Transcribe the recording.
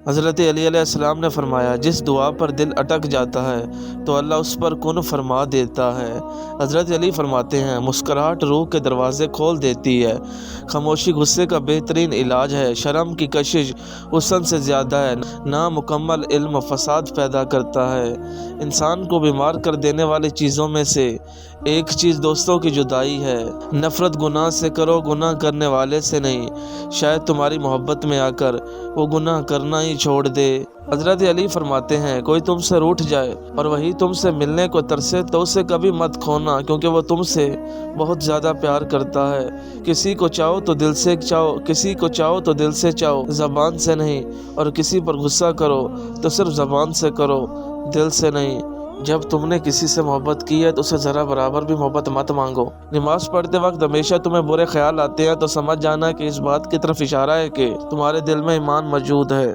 हज़रत अली अलैहिस्सलाम ने फरमाया, जिस दुआ पर दिल अटक जाता है तो अल्लाह उस पर कुन फरमा देता है। हज़रत अली फरमाते हैं, मुस्कुराहट रूह के दरवाज़े खोल देती है, खामोशी गुस्से का बेहतरीन इलाज है, शर्म की कशिश हुस्न से ज़्यादा है, नामुकम्मल इल्म फ़साद पैदा करता है। इंसान को बीमार कर देने वाली चीज़ों में से एक चीज़ दोस्तों की जुदाई है। नफ़रत गुनाह से करो, गुनाह करने वाले से नहीं। शायद तुम्हारी मोहब्बत में आकर वो गुनाह करना ही छोड़ दे। हज़रत अली फरमाते हैं, कोई तुमसे रूठ जाए और वही तुमसे मिलने को तरसे तो उसे कभी मत खोना, क्योंकि वो तुमसे बहुत ज़्यादा प्यार करता है। किसी को चाहो तो दिल से चाहो, किसी को चाहो तो दिल से चाहो, ज़बान से नहीं। और किसी पर गुस्सा करो तो सिर्फ ज़बान से करो, दिल से नहीं। जब तुमने किसी से मोहब्बत की है तो उसे ज़रा बराबर भी मोहब्बत मत मांगो। नमाज पढ़ते वक्त हमेशा तुम्हें बुरे ख्याल आते हैं तो समझ जाना कि इस बात की तरफ इशारा है कि तुम्हारे दिल में ईमान मौजूद है।